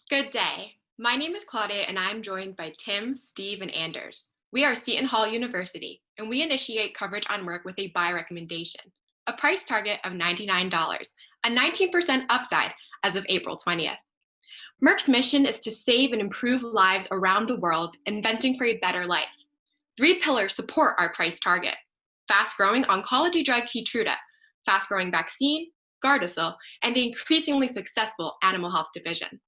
Good day. My name is Claudia, and I'm joined by Tim, Steve, and Anders. We are Seton Hall University, and we initiate coverage on Merck with a buy recommendation, a price target of $99, a 19% upside as of April 20th. Merck's mission is to save and improve lives around the world, inventing for a better life. Three pillars support our price target: fast-growing oncology drug Keytruda, fast-growing vaccine, Gardasil, and the increasingly successful animal health division.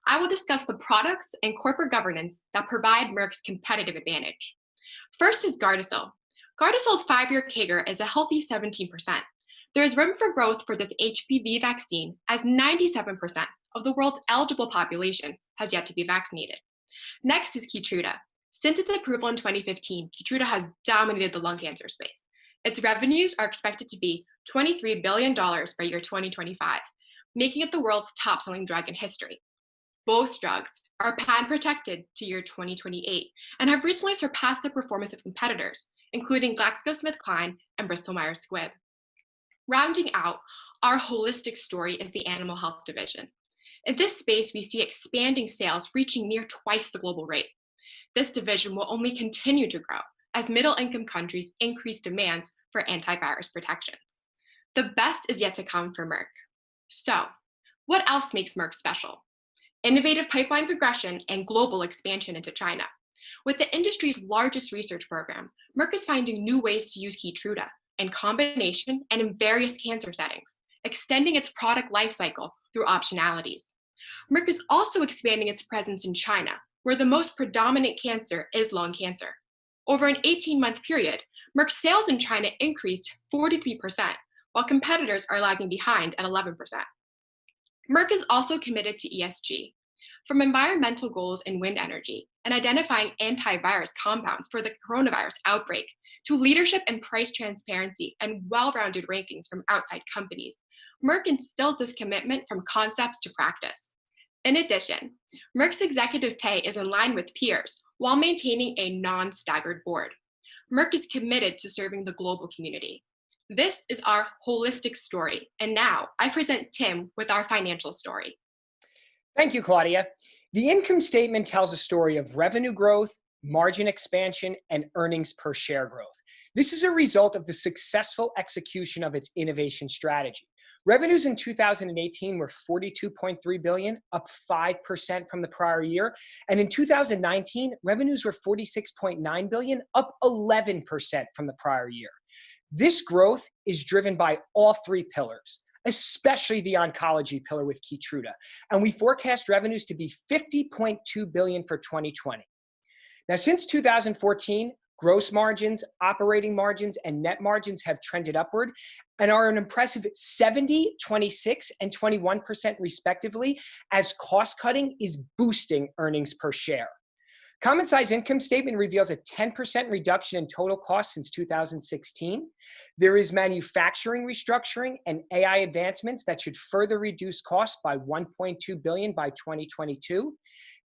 I will discuss the products and corporate governance that provide Merck's competitive advantage. First is Gardasil. Gardasil's 5-year CAGR is a healthy 17%. There is room for growth for this HPV vaccine, as 97% of the world's eligible population has yet to be vaccinated. Next is Keytruda. Since its approval in 2015, Keytruda has dominated the lung cancer space. Its revenues are expected to be $23 billion by year 2025, making it the world's top-selling drug in history. Both drugs are patent protected to year 2028 and have recently surpassed the performance of competitors, including GlaxoSmithKline and Bristol Myers Squibb. Rounding out our holistic story is the animal health division. In this space, we see expanding sales reaching near twice the global rate. This division will only continue to grow as middle-income countries increase demands for antivirus protection. The best is yet to come for Merck. So, what else makes Merck special? Innovative pipeline progression and global expansion into China. With the industry's largest research program, Merck is finding new ways to use Keytruda in combination and in various cancer settings, extending its product lifecycle through optionalities. Merck is also expanding its presence in China, where the most predominant cancer is lung cancer. Over an 18-month period, Merck's sales in China increased 43%, while competitors are lagging behind at 11%. Merck is also committed to ESG. From environmental goals in wind energy and identifying antivirus compounds for the coronavirus outbreak to leadership and price transparency and well-rounded rankings from outside companies, Merck instills this commitment from concepts to practice. In addition, Merck's executive pay is in line with peers while maintaining a non-staggered board. Merck is committed to serving the global community. This is our holistic story, and now I present Tim with our financial story. Thank you, Claudia. The income statement tells a story of revenue growth, margin expansion, and earnings per share growth. This is a result of the successful execution of its innovation strategy. Revenues in 2018 were $42.3 billion, up 5% from the prior year. And in 2019, revenues were $46.9 billion, up 11% from the prior year. This growth is driven by all three pillars, especially the oncology pillar with Keytruda. And we forecast revenues to be $50.2 billion for 2020. Now, since 2014, gross margins, operating margins, and net margins have trended upward and are an impressive 70, 26, and 21% respectively, as cost cutting is boosting earnings per share. Common size income statement reveals a 10% reduction in total costs since 2016. There is manufacturing restructuring and AI advancements that should further reduce costs by $1.2 billion by 2022,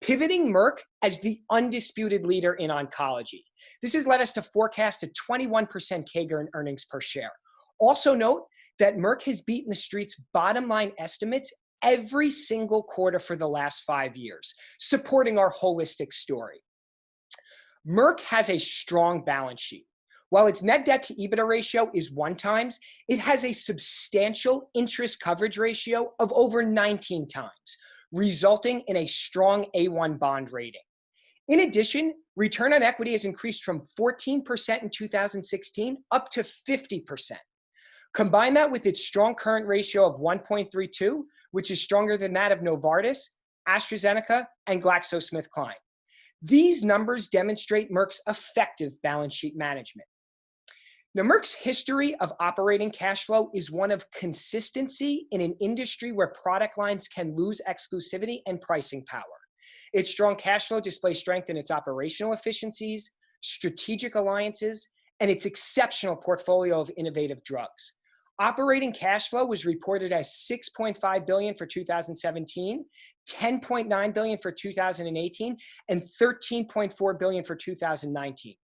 pivoting Merck as the undisputed leader in oncology. This has led us to forecast a 21% CAGR in earnings per share. Also note that Merck has beaten the street's bottom line estimates every single quarter for the last 5 years, supporting our holistic story. Merck has a strong balance sheet. While its net debt to EBITDA ratio is 1x, it has a substantial interest coverage ratio of over 19 times, resulting in a strong A1 bond rating. In addition, return on equity has increased from 14% in 2016 up to 50%. Combine that with its strong current ratio of 1.32, which is stronger than that of Novartis, AstraZeneca, and GlaxoSmithKline. These numbers demonstrate Merck's effective balance sheet management. Now, Merck's history of operating cash flow is one of consistency in an industry where product lines can lose exclusivity and pricing power. Its strong cash flow displays strength in its operational efficiencies, strategic alliances, and its exceptional portfolio of innovative drugs. Operating cash flow was reported as $6.5 billion for 2017, $10.9 billion for 2018, and $13.4 billion for 2019.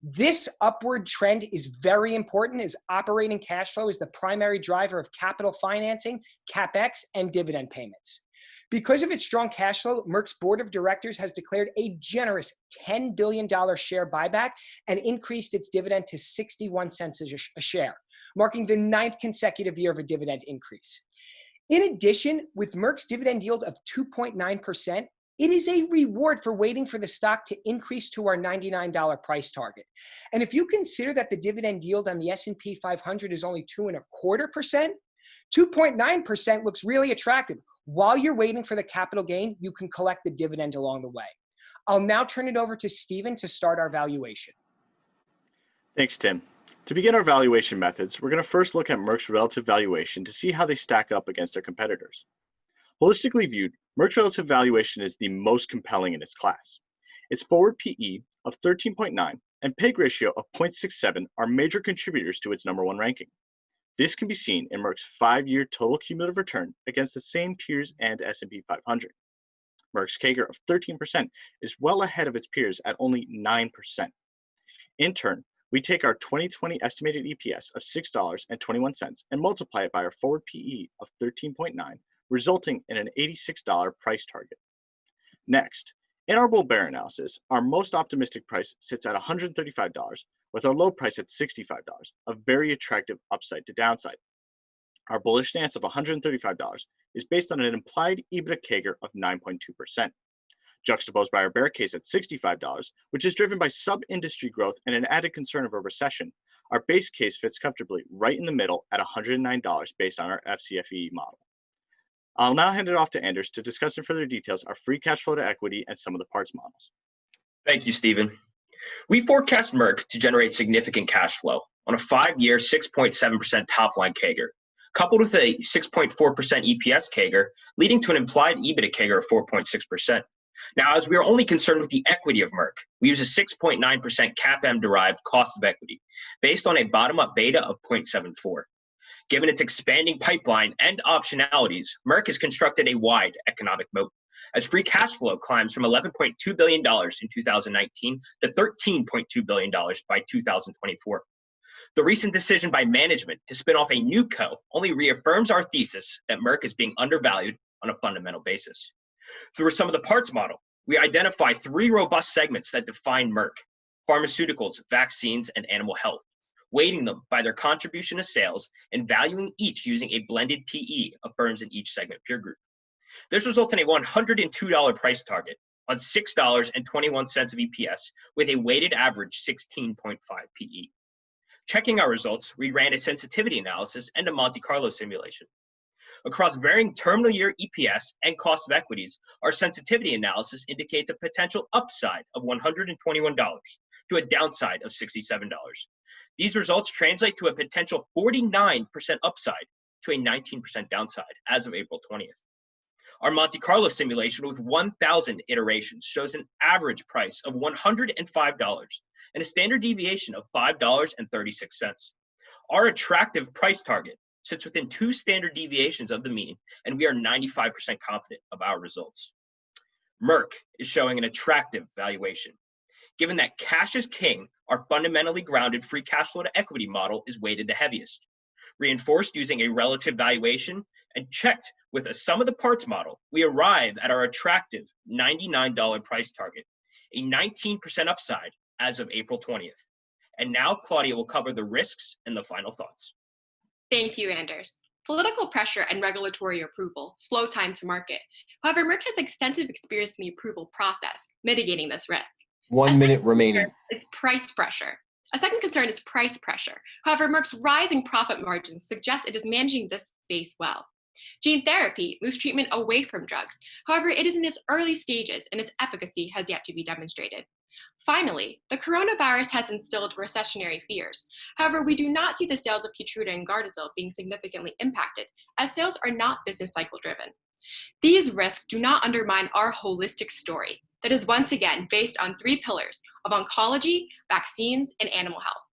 This upward trend is very important as operating cash flow is the primary driver of capital financing, CapEx, and dividend payments. Because of its strong cash flow, Merck's board of directors has declared a generous $10 billion share buyback and increased its dividend to 61 cents a share, marking the 9th consecutive year of a dividend increase. In addition, with Merck's dividend yield of 2.9%, it is a reward for waiting for the stock to increase to our $99 price target. And if you consider that the dividend yield on the S&P 500 is only 2.25%, 2.9% looks really attractive. While you're waiting for the capital gain, you can collect the dividend along the way. I'll now turn it over to Stephen to start our valuation. Thanks, Tim. To begin our valuation methods, we're going to first look at Merck's relative valuation to see how they stack up against their competitors. Holistically viewed, Merck's relative valuation is the most compelling in its class. Its forward PE of 13.9 and PEG ratio of 0.67 are major contributors to its #1 ranking. This can be seen in Merck's 5-year total cumulative return against the same peers and S&P 500. Merck's CAGR of 13% is well ahead of its peers at only 9%. In turn, we take our 2020 estimated EPS of $6.21 and multiply it by our forward PE of 13.9, resulting in an $86 price target. Next, in our bull bear analysis, our most optimistic price sits at $135, with our low price at $65, a very attractive upside to downside. Our bullish stance of $135 is based on an implied EBITDA CAGR of 9.2%. Juxtaposed by our bear case at $65, which is driven by sub-industry growth and an added concern of a recession, our base case fits comfortably right in the middle at $109 based on our FCFE model. I'll now hand it off to Anders to discuss in further details our free cash flow to equity and some of the parts models. Thank you, Stephen. We forecast Merck to generate significant cash flow on a 5-year 6.7% top-line CAGR, coupled with a 6.4% EPS CAGR, leading to an implied EBITDA CAGR of 4.6%. Now, as we are only concerned with the equity of Merck, we use a 6.9% CAPM-derived cost of equity based on a bottom-up beta of 0.74. Given its expanding pipeline and optionalities, Merck has constructed a wide economic moat, as free cash flow climbs from $11.2 billion in 2019 to $13.2 billion by 2024. The recent decision by management to spin off a new co only reaffirms our thesis that Merck is being undervalued on a fundamental basis. Through some of the parts model, we identify 3 robust segments that define Merck: pharmaceuticals, vaccines, and animal health, weighting them by their contribution to sales and valuing each using a blended PE of firms in each segment peer group. This results in a $102 price target on $6.21 of EPS with a weighted average 16.5 PE. Checking our results, we ran a sensitivity analysis and a Monte Carlo simulation. Across varying terminal year EPS and cost of equities, our sensitivity analysis indicates a potential upside of $121 to a downside of $67. These results translate to a potential 49% upside to a 19% downside as of April 20th. Our Monte Carlo simulation with 1,000 iterations shows an average price of $105 and a standard deviation of $5.36. Our attractive price target sits within 2 standard deviations of the mean, and we are 95% confident of our results. Merck is showing an attractive valuation. Given that cash is king, our fundamentally grounded free cash flow to equity model is weighted the heaviest. Reinforced using a relative valuation and checked with a sum of the parts model, we arrive at our attractive $99 price target, a 19% upside as of April 20th. And now Claudia will cover the risks and the final thoughts. Thank you, Anders. Political pressure and regulatory approval slow time to market. However, Merck has extensive experience in the approval process, mitigating this risk. 1 minute remaining. Is price pressure. A second concern is price pressure. However, Merck's rising profit margins suggest it is managing this space well. Gene therapy moves treatment away from drugs. However, it is in its early stages and its efficacy has yet to be demonstrated. Finally, the coronavirus has instilled recessionary fears. However, we do not see the sales of Keytruda and Gardasil being significantly impacted, as sales are not business cycle driven. These risks do not undermine our holistic story that is once again based on 3 pillars of oncology, vaccines, and animal health.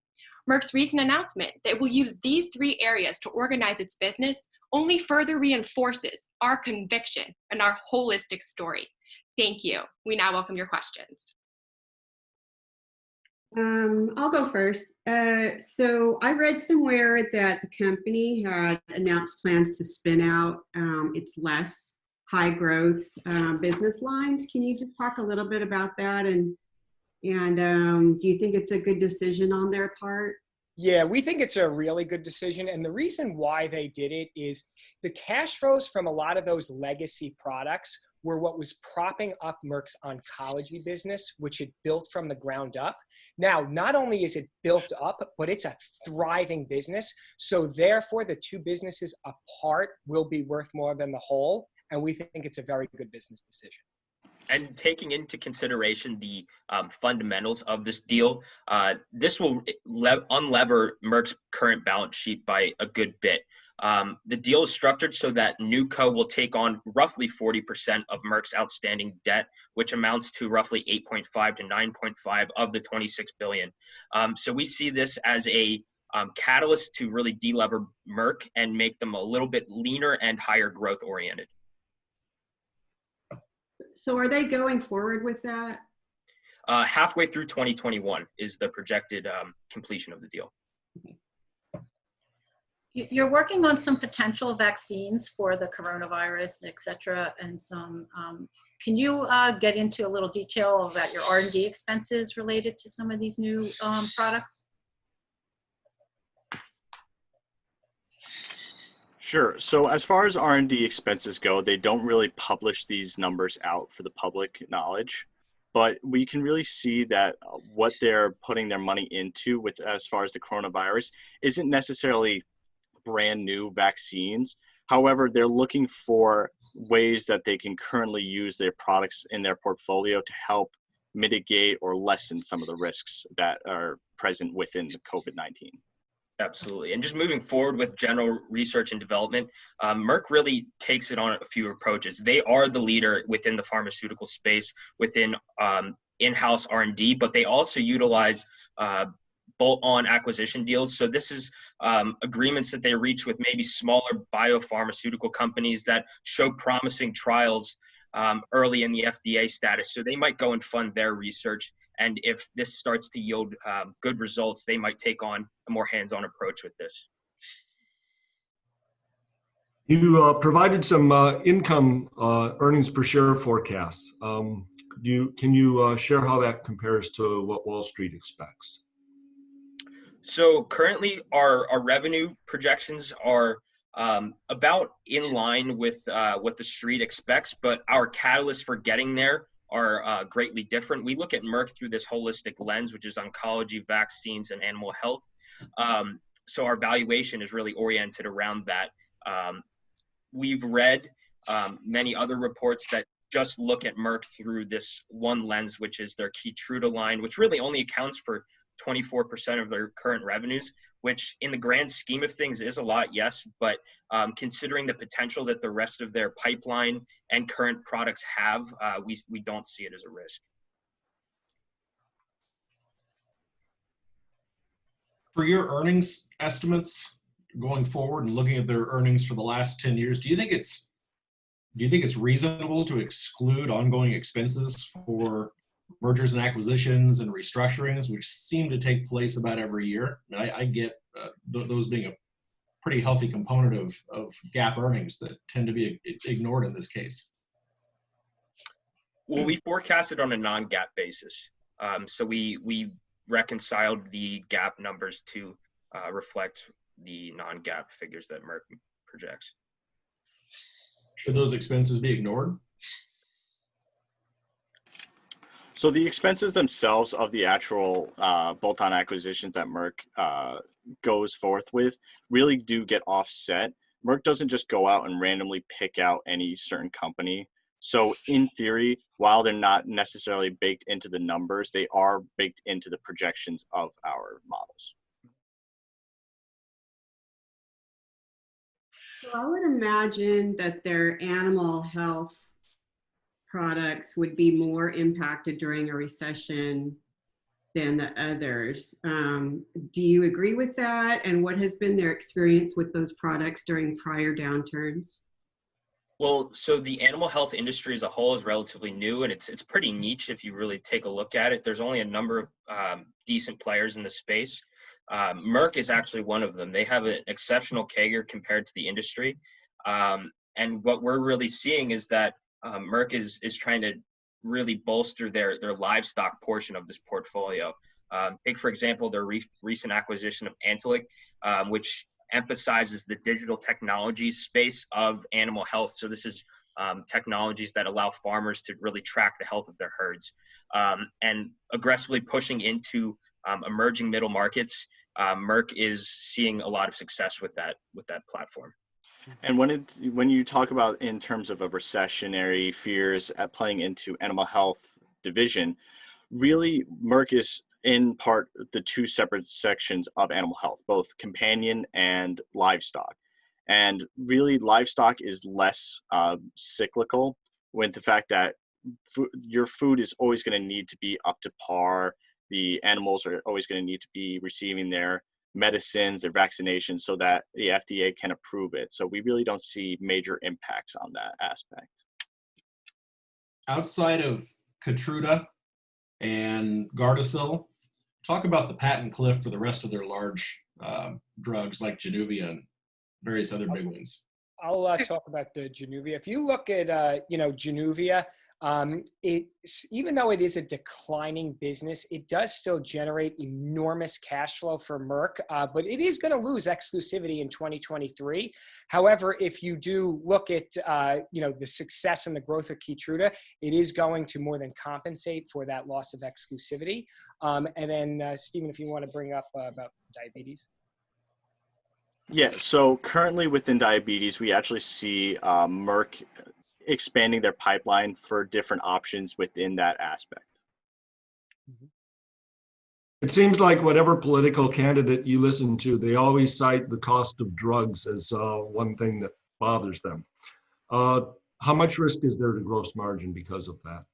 Merck's recent announcement that it will use these 3 areas to organize its business only further reinforces our conviction and our holistic story. Thank you. We now welcome your questions. I'll go first. So I read somewhere that the company had announced plans to spin out its less high growth business lines. Can you just talk a little bit about that? And do you think it's a good decision on their part? Yeah, we think it's a really good decision. And the reason why they did it is the cash flows from a lot of those legacy products were what was propping up Merck's oncology business, which it built from the ground up. Now, not only is it built up, but it's a thriving business. So therefore, the two businesses apart will be worth more than the whole. And we think it's a very good business decision. And taking into consideration the fundamentals of this deal, this will unlever Merck's current balance sheet by a good bit. The deal is structured so that NewCo will take on roughly 40% of Merck's outstanding debt, which amounts to roughly 8.5 to 9.5 of the 26 billion. So we see this as a catalyst to really delever Merck and make them a little bit leaner and higher growth oriented. So are they going forward with that? Halfway through 2021 is the projected completion of the deal. You're working on some potential vaccines for the coronavirus, et cetera, and some, can you get into a little detail about your R&D expenses related to some of these new products? Sure. So as far as R&D expenses go, they don't really publish these numbers out for the public knowledge, but we can really see that what they're putting their money into with as far as the coronavirus isn't necessarily brand new vaccines. However, they're looking for ways that they can currently use their products in their portfolio to help mitigate or lessen some of the risks that are present within the COVID-19. Absolutely. And just moving forward with general research and development, Merck really takes it on a few approaches. They are the leader within the pharmaceutical space within in-house R&D, but they also utilize bolt-on acquisition deals. So this is agreements that they reach with maybe smaller biopharmaceutical companies that show promising trials early in the FDA status. So they might go and fund their research. And if this starts to yield good results, they might take on a more hands-on approach with this. You provided some income earnings per share forecasts. Can you share how that compares to what Wall Street expects? So currently our revenue projections are about in line with what the street expects, but our catalysts for getting there are greatly different. We look at Merck through this holistic lens, which is oncology, vaccines, and animal health. So our valuation is really oriented around that. We've read many other reports that just look at Merck through this one lens, which is their Keytruda line, which really only accounts for 24% of their current revenues, which in the grand scheme of things is a lot, yes, but considering the potential that the rest of their pipeline and current products have, we don't see it as a risk. For your earnings estimates going forward and looking at their earnings for the last 10 years, do you think it's reasonable to exclude ongoing expenses for mergers and acquisitions and restructurings, which seem to take place about every year? I get those being a pretty healthy component of GAAP earnings that tend to be ignored in this case. Well, we forecasted on a non-GAAP basis. So we reconciled the GAAP numbers to reflect the non-GAAP figures that Merck projects. Should those expenses be ignored? So the expenses themselves of the actual bolt-on acquisitions that Merck goes forth with really do get offset. Merck doesn't just go out and randomly pick out any certain company. So in theory, while they're not necessarily baked into the numbers, they are baked into the projections of our models. So I would imagine that their animal health products would be more impacted during a recession than the others. Do you agree with that? And what has been their experience with those products during prior downturns? Well, so the animal health industry as a whole is relatively new, and it's pretty niche if you really take a look at it. There's only a number of decent players in the space. Merck is actually one of them. They have an exceptional CAGR compared to the industry. And what we're really seeing is that Merck is trying to really bolster their livestock portion of this portfolio. Take, for example, their recent acquisition of Antelic, which emphasizes the digital technology space of animal health. So this is technologies that allow farmers to really track the health of their herds, and aggressively pushing into emerging middle markets. Merck is seeing a lot of success with that platform. And when you talk about in terms of a recessionary fears at playing into animal health division, really Merck is in part the two separate sections of animal health, both companion and livestock. And really livestock is less cyclical, with the fact that your food is always going to need to be up to par. The animals are always going to need to be receiving their medicines, their vaccinations, so that the FDA can approve it. So we really don't see major impacts on that aspect. Outside of Keytruda and Gardasil, talk about the patent cliff for the rest of their large drugs like Januvia and various other big ones. I'll talk about the Januvia. If you look at, Januvia, even though it is a declining business, it does still generate enormous cash flow for Merck, but it is going to lose exclusivity in 2023. However, if you do look at, the success and the growth of Keytruda, it is going to more than compensate for that loss of exclusivity. And then, Stephen, if you want to bring up about diabetes. Yeah, so currently within diabetes, we actually see Merck expanding their pipeline for different options within that aspect. It seems like whatever political candidate you listen to, they always cite the cost of drugs as one thing that bothers them. How much risk is there to gross margin because of that?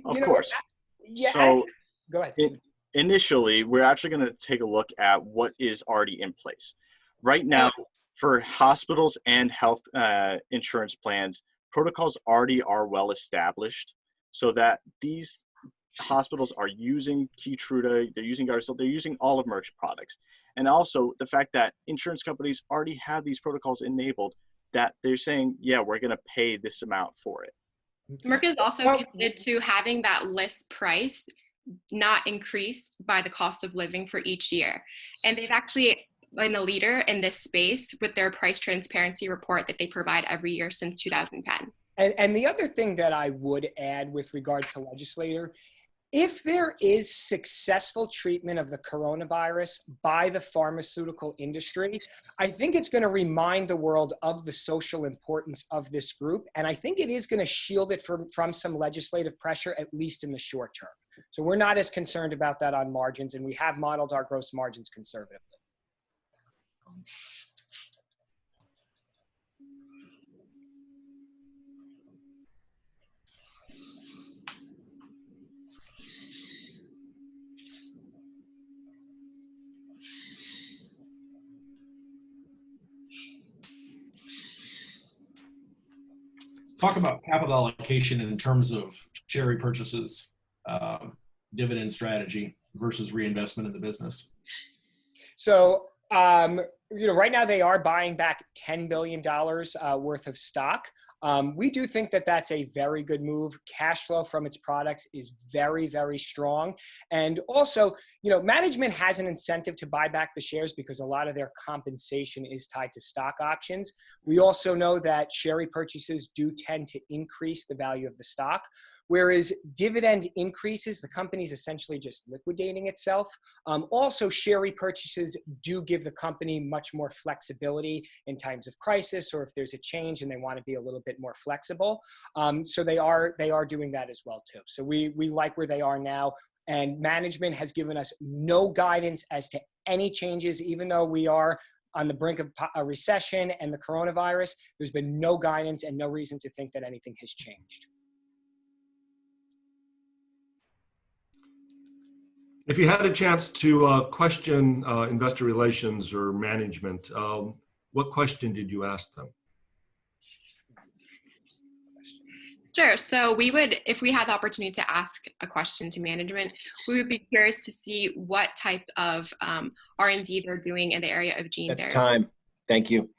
Of course. Yeah. So go ahead. Initially, we're actually going to take a look at what is already in place. Right now, for hospitals and health insurance plans, protocols already are well established so that these hospitals are using Keytruda, they're using Gardasil, they're using all of Merck's products. And also the fact that insurance companies already have these protocols enabled, that they're saying, yeah, we're going to pay this amount for it. Merck is also committed to having that list price not increased by the cost of living for each year. And they've actually been a leader in this space with their price transparency report that they provide every year since 2010. And the other thing that I would add with regard to legislator, if there is successful treatment of the coronavirus by the pharmaceutical industry, I think it's going to remind the world of the social importance of this group. And I think it is going to shield it from some legislative pressure, at least in the short term. So we're not as concerned about that on margins, and we have modeled our gross margins conservatively. Talk about capital allocation in terms of share repurchases, dividend strategy versus reinvestment in the business. So, right now they are buying back $10 billion worth of stock. We do think that that's a very good move. Cash flow from its products is very, very strong. And also, management has an incentive to buy back the shares because a lot of their compensation is tied to stock options. We also know that share repurchases do tend to increase the value of the stock, whereas dividend increases, the company's essentially just liquidating itself. Also, share repurchases do give the company much more flexibility in times of crisis, or if there's a change and they want to be a little bit more flexible. So they are doing that as well too. So we like where they are now, and management has given us no guidance as to any changes, even though we are on the brink of a recession and the coronavirus. There's been no guidance and no reason to think that anything has changed. If you had a chance to question investor relations or management, what question did you ask them? Sure. So we would, if we had the opportunity to ask a question to management, we would be curious to see what type of R&D they're doing in the area of gene That's therapy. time. Thank you.